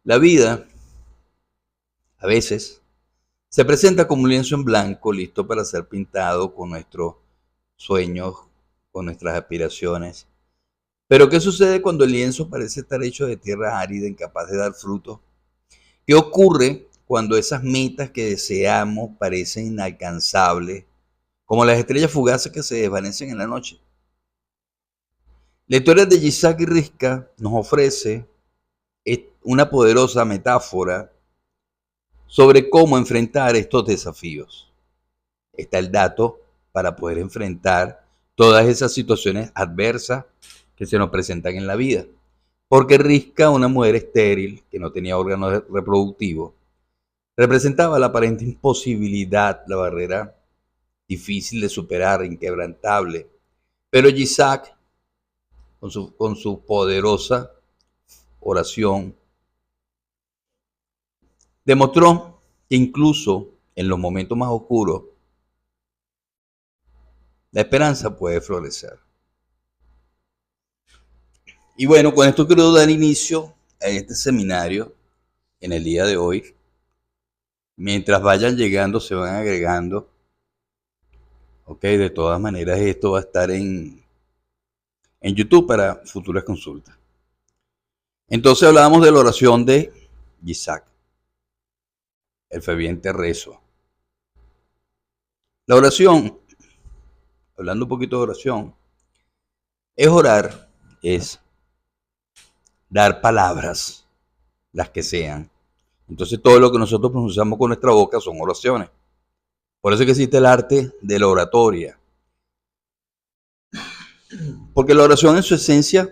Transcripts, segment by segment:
La vida, a veces, se presenta como un lienzo en blanco listo para ser pintado con nuestros sueños, con nuestras aspiraciones. Pero ¿qué sucede cuando el lienzo parece estar hecho de tierra árida, incapaz de dar frutos? ¿Qué ocurre cuando esas metas que deseamos parecen inalcanzables, como las estrellas fugaces que se desvanecen en la noche? La historia de Yitzhak y Rivka nos ofrece una poderosa metáfora sobre cómo enfrentar estos desafíos. Está el dato para poder enfrentar todas esas situaciones adversas que se nos presentan en la vida. Porque Rivka, una mujer estéril que no tenía órganos reproductivos, representaba la aparente imposibilidad, la barrera difícil de superar, inquebrantable. Pero Yitzhak, con su poderosa oración, demostró que incluso en los momentos más oscuros, la esperanza puede florecer. Y bueno, con esto quiero dar inicio a este seminario en el día de hoy. Mientras vayan llegando, se van agregando. Ok, de todas maneras, esto va a estar en YouTube para futuras consultas. Entonces hablábamos de la oración de Yitzhak, el ferviente rezo. La oración, hablando un poquito de oración, es orar, es dar palabras, las que sean. Entonces todo lo que nosotros pronunciamos con nuestra boca son oraciones. Por eso es que existe el arte de la oratoria. Porque la oración en su esencia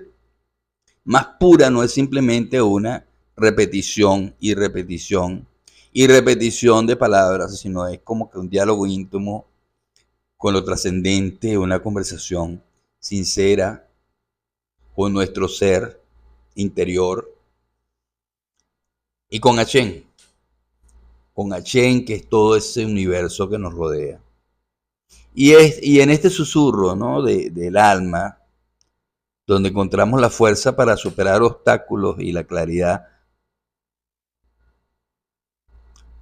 más pura no es simplemente una repetición y repetición y repetición de palabras, sino es como que un diálogo íntimo con lo trascendente, una conversación sincera con nuestro ser interior y con Hashem, que es todo ese universo que nos rodea. Y en este susurro, ¿no?, del alma, donde encontramos la fuerza para superar obstáculos y la claridad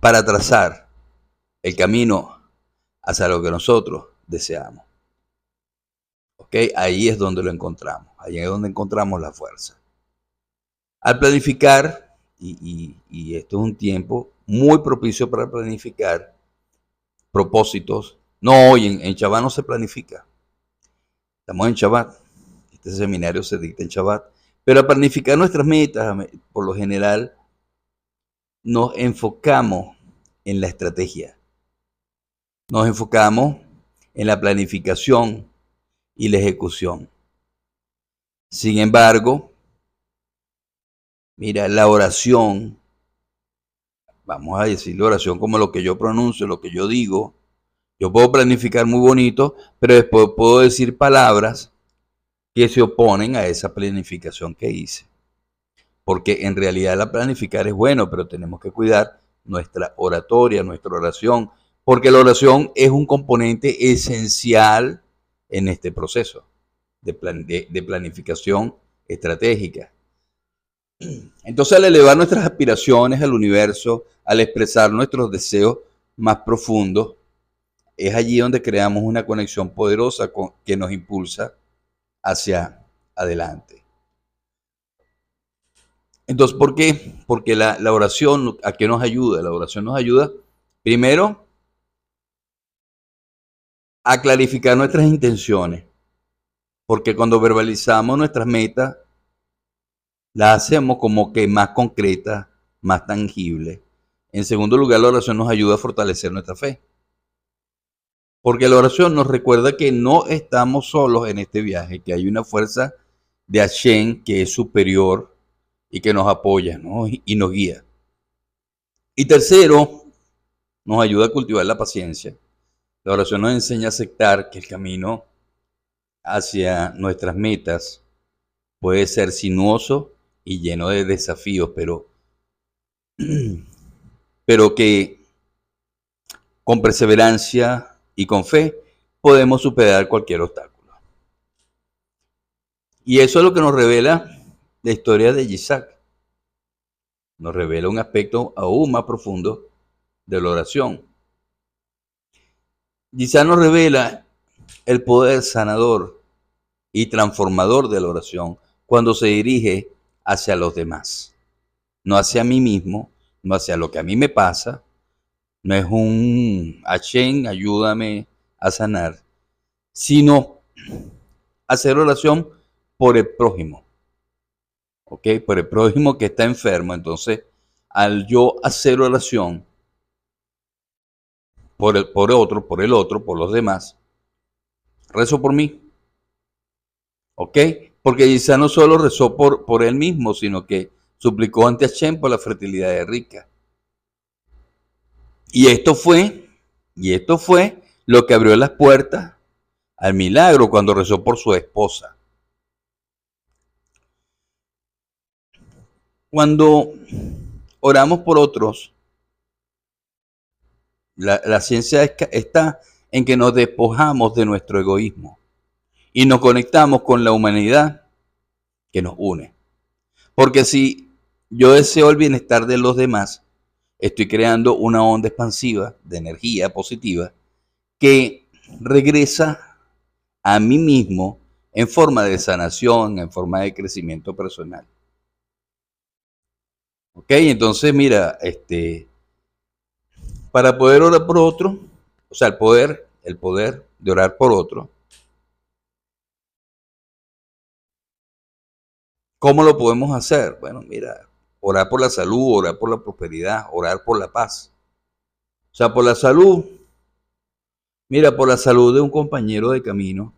para trazar el camino hacia lo que nosotros deseamos. ¿Ok? Ahí es donde lo encontramos, ahí es donde encontramos la fuerza. Al planificar, y esto es un tiempo muy propicio para planificar propósitos. No, hoy en Shabbat no se planifica. Estamos en Shabbat. Este seminario se dicta en Shabbat. Pero al planificar nuestras metas, por lo general, nos enfocamos en la estrategia. Nos enfocamos en la planificación y la ejecución. Sin embargo, mira, la oración, vamos a decir la oración como lo que yo pronuncio, lo que yo digo. Yo puedo planificar muy bonito, pero después puedo decir palabras que se oponen a esa planificación que hice. Porque en realidad la planificar es bueno, pero tenemos que cuidar nuestra oratoria, nuestra oración, porque la oración es un componente esencial en este proceso de planificación estratégica. Entonces, al elevar nuestras aspiraciones al universo, al expresar nuestros deseos más profundos, es allí donde creamos una conexión poderosa que nos impulsa hacia adelante. Entonces, ¿por qué? Porque la oración, ¿a qué nos ayuda? La oración nos ayuda, primero, a clarificar nuestras intenciones. Porque cuando verbalizamos nuestras metas, las hacemos como que más concretas, más tangibles. En segundo lugar, la oración nos ayuda a fortalecer nuestra fe. Porque la oración nos recuerda que no estamos solos en este viaje, que hay una fuerza de Hashem que es superior y que nos apoya, ¿no?, y nos guía. Y tercero, nos ayuda a cultivar la paciencia. La oración nos enseña a aceptar que el camino hacia nuestras metas puede ser sinuoso y lleno de desafíos, pero que con perseverancia y con fe podemos superar cualquier obstáculo. Y eso es lo que nos revela la historia de Yitzhak. nos revela un aspecto aún más profundo de la oración. Quizá nos revela el poder sanador y transformador de la oración cuando se dirige hacia los demás, no hacia mí mismo, no hacia lo que a mí me pasa, no es un Hashem, ayúdame a sanar, sino hacer oración por el prójimo, ¿ok? Por el prójimo que está enfermo. Entonces, al yo hacer oración por el otro, por los demás, rezo por mí, ¿ok? Porque quizá no solo rezó por él mismo, sino que suplicó ante Hashem por la fertilidad de Rica. Y esto fue lo que abrió las puertas al milagro cuando rezó por su esposa. Cuando oramos por otros, la ciencia está en que nos despojamos de nuestro egoísmo y nos conectamos con la humanidad que nos une. Porque si yo deseo el bienestar de los demás, estoy creando una onda expansiva de energía positiva que regresa a mí mismo en forma de sanación, en forma de crecimiento personal. ¿Ok? Entonces, mira, para poder orar por otro, o sea, el poder de orar por otro, ¿cómo lo podemos hacer? Bueno, mira, orar por la salud, orar por la prosperidad, orar por la paz. O sea, por la salud, mira, por la salud de un compañero de camino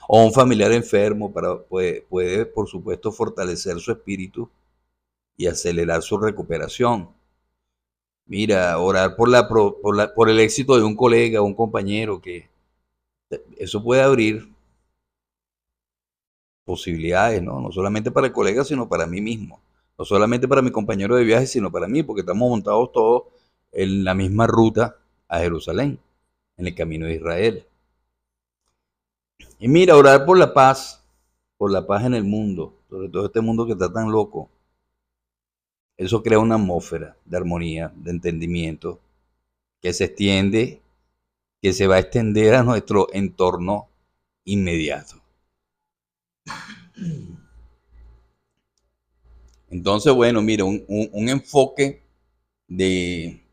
o un familiar enfermo, puede, por supuesto, fortalecer su espíritu y acelerar su recuperación. Mira, orar por el éxito de un colega o un compañero, que eso puede abrir posibilidades, ¿no? No solamente para el colega, sino para mí mismo. No solamente para mi compañero de viaje, sino para mí, porque estamos montados todos en la misma ruta a Jerusalén, en el camino de Israel. Y mira, orar por la paz en el mundo, sobre todo este mundo que está tan loco. Eso crea una atmósfera de armonía, de entendimiento, que se extiende, que se va a extender a nuestro entorno inmediato. Entonces, bueno, mira, un enfoque de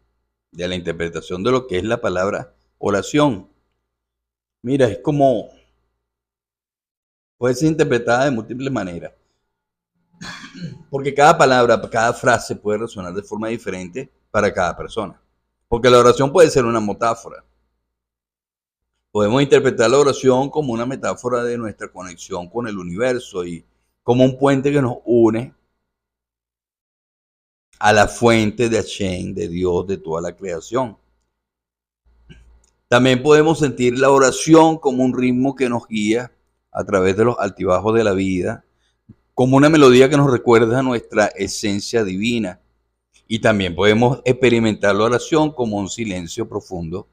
la interpretación de lo que es la palabra oración. Mira, es como, puede ser interpretada de múltiples maneras, porque cada palabra, cada frase puede resonar de forma diferente para cada persona. Porque la oración puede ser una metáfora. Podemos interpretar la oración como una metáfora de nuestra conexión con el universo y como un puente que nos une a la fuente de Hashem, de Dios, de toda la creación. También podemos sentir la oración como un ritmo que nos guía a través de los altibajos de la vida, como una melodía que nos recuerda nuestra esencia divina. Y también podemos experimentar la oración como un silencio profundo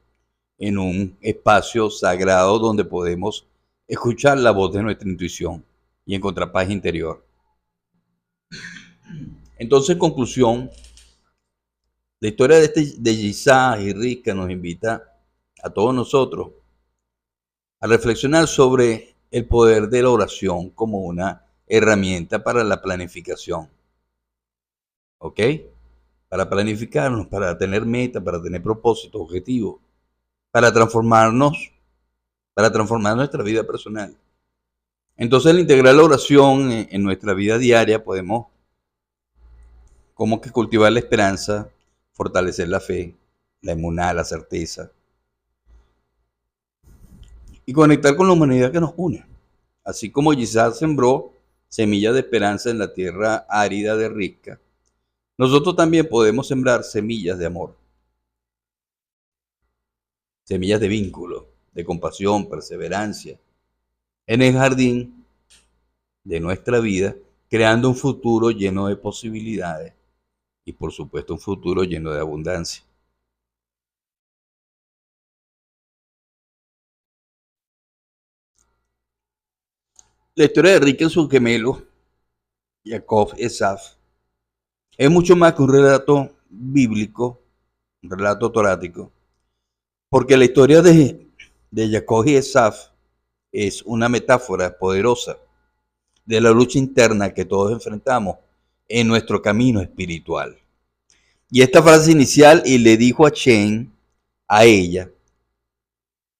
en un espacio sagrado donde podemos escuchar la voz de nuestra intuición y encontrar paz interior. Entonces, en conclusión, la historia de Gisá y Rica nos invita a todos nosotros a reflexionar sobre el poder de la oración como una herramienta para la planificación. ¿Ok? Para planificarnos, para tener metas, para tener propósitos, objetivos, para transformarnos, para transformar nuestra vida personal. Entonces, al integrar la oración en nuestra vida diaria, podemos como que cultivar la esperanza, fortalecer la fe, la emuná, la certeza, y conectar con la humanidad que nos une. Así como Isaac sembró semillas de esperanza en la tierra árida de Risca, nosotros también podemos sembrar semillas de amor, semillas de vínculo, de compasión, perseverancia, en el jardín de nuestra vida, creando un futuro lleno de posibilidades y por supuesto un futuro lleno de abundancia. La historia de Rick y su gemelo, Jacob Esaf, Es mucho más que un relato bíblico, un relato torático, porque la historia de Jacob y Esaf es una metáfora poderosa de la lucha interna que todos enfrentamos en nuestro camino espiritual. Y esta frase inicial, y le dijo a Shem, a ella,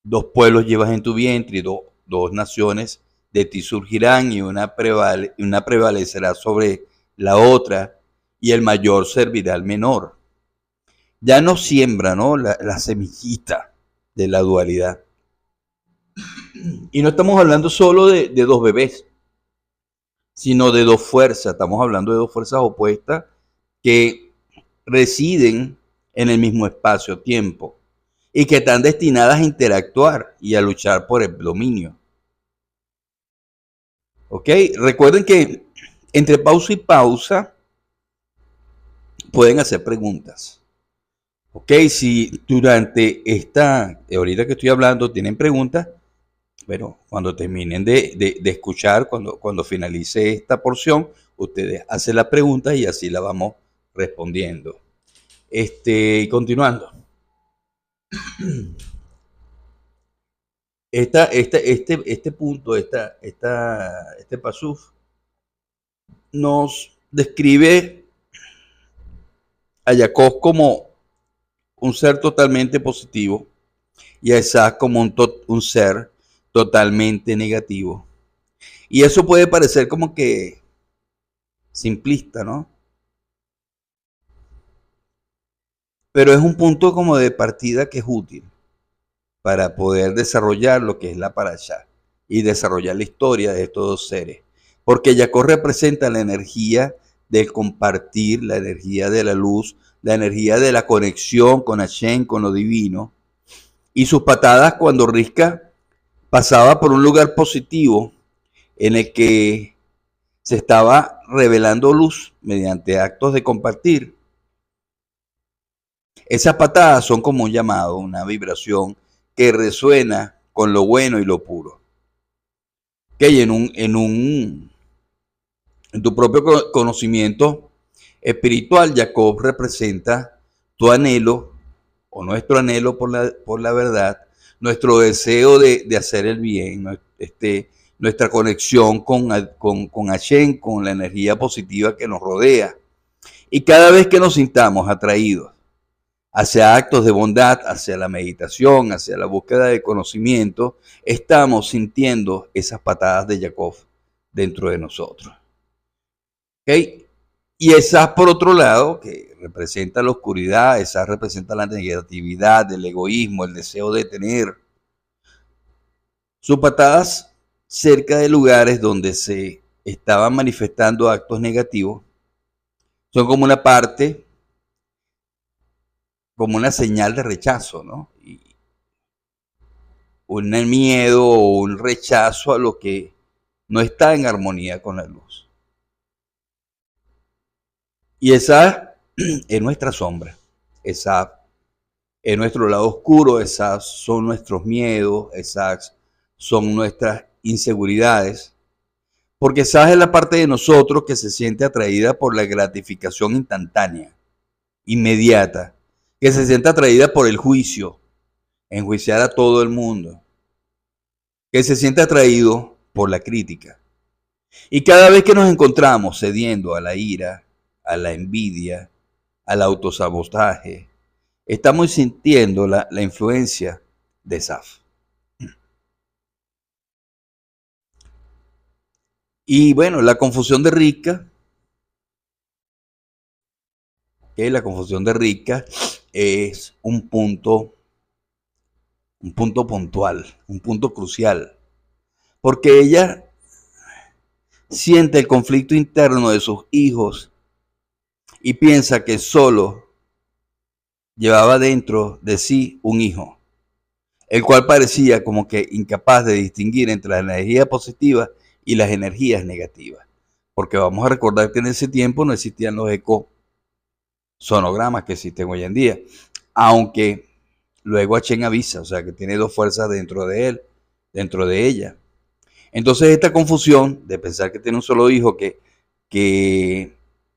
dos pueblos llevas en tu vientre y dos naciones de ti surgirán y una prevalecerá sobre la otra y el mayor servirá al menor. Ya no siembra, ¿no? La semillita de la dualidad. Y no estamos hablando solo de dos bebés, sino de dos fuerzas. Estamos hablando de dos fuerzas opuestas que residen en el mismo espacio-tiempo y que están destinadas a interactuar y a luchar por el dominio. ¿Ok? Recuerden que entre pausa y pausa pueden hacer preguntas. ¿Ok? Si durante ahorita que estoy hablando, tienen preguntas, bueno, cuando terminen de escuchar, cuando finalice esta porción, ustedes hacen la pregunta y así la vamos respondiendo. Continuando. Este punto, este pasuf, nos describe a Jacob como un ser totalmente positivo y a Isaac como un ser totalmente negativo. Y eso puede parecer como que simplista, ¿no? Pero es un punto como de partida que es útil para poder desarrollar lo que es la parashá y desarrollar la historia de estos dos seres. Porque Jacob representa la energía del compartir, la energía de la luz, la energía de la conexión con Hashem, con lo divino. Y sus patadas cuando Risca pasaba por un lugar positivo en el que se estaba revelando luz mediante actos de compartir. Esas patadas son como un llamado, una vibración que resuena con lo bueno y lo puro. Que en tu propio conocimiento espiritual, Jacob representa tu anhelo o nuestro anhelo por la verdad, nuestro deseo de hacer el bien, nuestra conexión con Hashem, con la energía positiva que nos rodea. Y cada vez que nos sintamos atraídos hacia actos de bondad, hacia la meditación, hacia la búsqueda de conocimiento, estamos sintiendo esas patadas de Jacob dentro de nosotros. ¿Okay? Y esas, por otro lado, que representa la oscuridad, esas representa la negatividad, el egoísmo, el deseo de tener. Sus patadas cerca de lugares donde se estaban manifestando actos negativos son como una parte, como una señal de rechazo, ¿no? Y un miedo o un rechazo a lo que no está en armonía con la luz. Y esa es nuestra sombra, esa es nuestro lado oscuro, esas son nuestros miedos, esas son nuestras inseguridades, porque esa es la parte de nosotros que se siente atraída por la gratificación instantánea, inmediata, que se siente atraída por el juicio, enjuiciar a todo el mundo, que se siente atraído por la crítica. Y cada vez que nos encontramos cediendo a la ira, a la envidia, al autosabotaje, estamos sintiendo la influencia de Saf. Y bueno, la confusión de Rica, la confusión de Rica es un punto puntual, un punto crucial, porque ella siente el conflicto interno de sus hijos y piensa que solo llevaba dentro de sí un hijo, el cual parecía como que incapaz de distinguir entre la energía positiva y las energías negativas. Porque vamos a recordar que en ese tiempo no existían los ecosonogramas que existen hoy en día, aunque luego Hashem avisa, o sea que tiene dos fuerzas dentro de él, dentro de ella. Entonces esta confusión de pensar que tiene un solo hijo que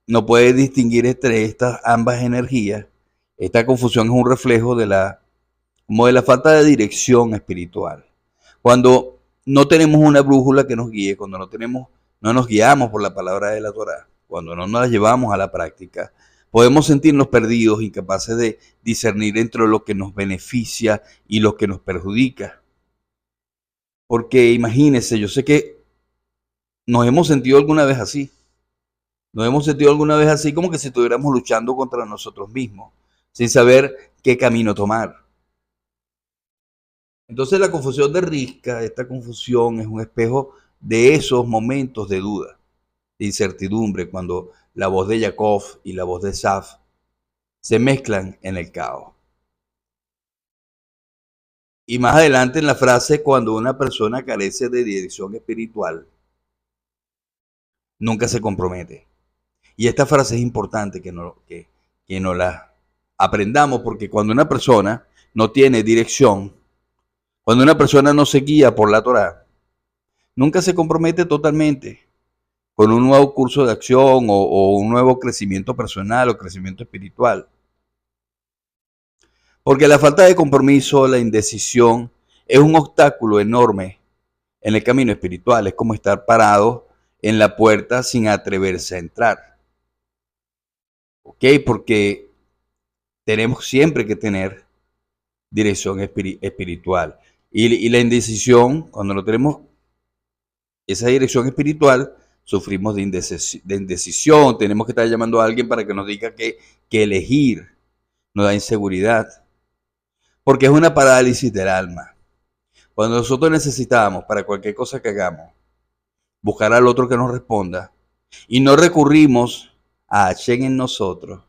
no puede distinguir entre estas ambas energías. Esta confusión es un reflejo como de la falta de dirección espiritual. Cuando no tenemos una brújula que nos guíe, cuando no nos guiamos por la palabra de la Torá, cuando no nos la llevamos a la práctica, podemos sentirnos perdidos, incapaces de discernir entre lo que nos beneficia y lo que nos perjudica. Porque imagínense, yo sé que nos hemos sentido alguna vez así. Nos hemos sentido alguna vez así como que si estuviéramos luchando contra nosotros mismos, sin saber qué camino tomar. Entonces la confusión de Rizka, esta confusión es un espejo de esos momentos de duda, de incertidumbre, cuando la voz de Jacob y la voz de Saf se mezclan en el caos. Y más adelante en la frase, cuando una persona carece de dirección espiritual, nunca se compromete. Y esta frase es importante que no la aprendamos, porque cuando una persona no tiene dirección, cuando una persona no se guía por la Torá, nunca se compromete totalmente con un nuevo curso de acción o un nuevo crecimiento personal o crecimiento espiritual. Porque la falta de compromiso, la indecisión, es un obstáculo enorme en el camino espiritual. Es como estar parado en la puerta sin atreverse a entrar. ¿Ok? Porque tenemos siempre que tener dirección espiritual. Y la indecisión, cuando no tenemos esa dirección espiritual, sufrimos de indecisión, tenemos que estar llamando a alguien para que nos diga que elegir, nos da inseguridad, porque es una parálisis del alma. Cuando nosotros necesitamos para cualquier cosa que hagamos, buscar al otro que nos responda, y no recurrimos a Hashem en nosotros,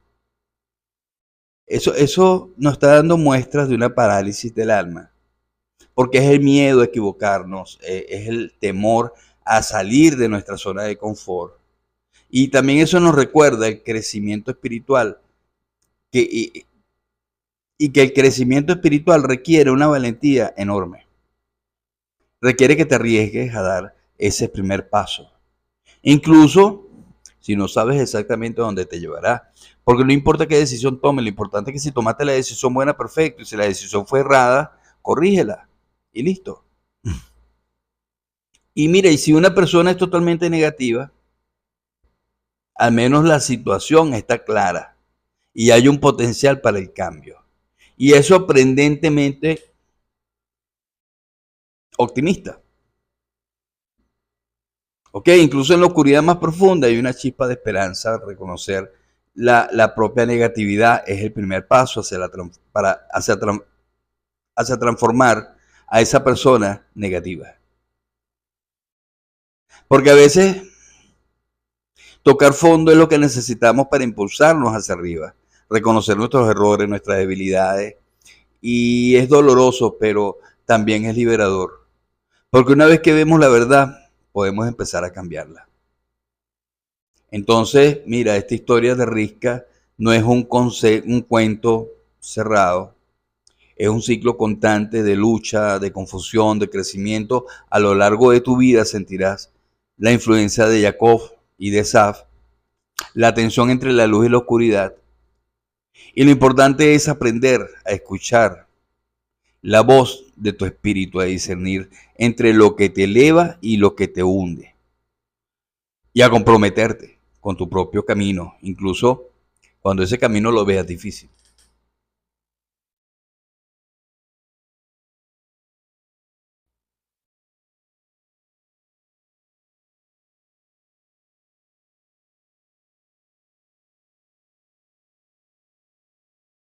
eso nos está dando muestras de una parálisis del alma, porque es el miedo a equivocarnos, es el temor a salir de nuestra zona de confort. Y también eso nos recuerda el crecimiento espiritual, y que el crecimiento espiritual requiere una valentía enorme. Requiere que te arriesgues a dar ese primer paso. Incluso si no sabes exactamente dónde te llevará. Porque no importa qué decisión tomes, lo importante es que si tomaste la decisión buena, perfecto. Y si la decisión fue errada, corrígela. Y listo. Y mira, y si una persona es totalmente negativa, al menos la situación está clara. Y hay un potencial para el cambio. Y es sorprendentemente optimista. Ok, incluso en la oscuridad más profunda hay una chispa de esperanza. Reconocer la propia negatividad es el primer paso hacia transformar a esa persona negativa. Porque a veces tocar fondo es lo que necesitamos para impulsarnos hacia arriba. Reconocer nuestros errores, nuestras debilidades. Y es doloroso, pero también es liberador. Porque una vez que vemos la verdad, podemos empezar a cambiarla. Entonces, mira, esta historia de Rizka no es un cuento cerrado, es un ciclo constante de lucha, de confusión, de crecimiento. A lo largo de tu vida sentirás la influencia de Jacob y de Saf, la tensión entre la luz y la oscuridad. Y lo importante es aprender a escuchar la voz de tu espíritu, a discernir entre lo que te eleva y lo que te hunde. Y a comprometerte con tu propio camino, incluso cuando ese camino lo veas difícil.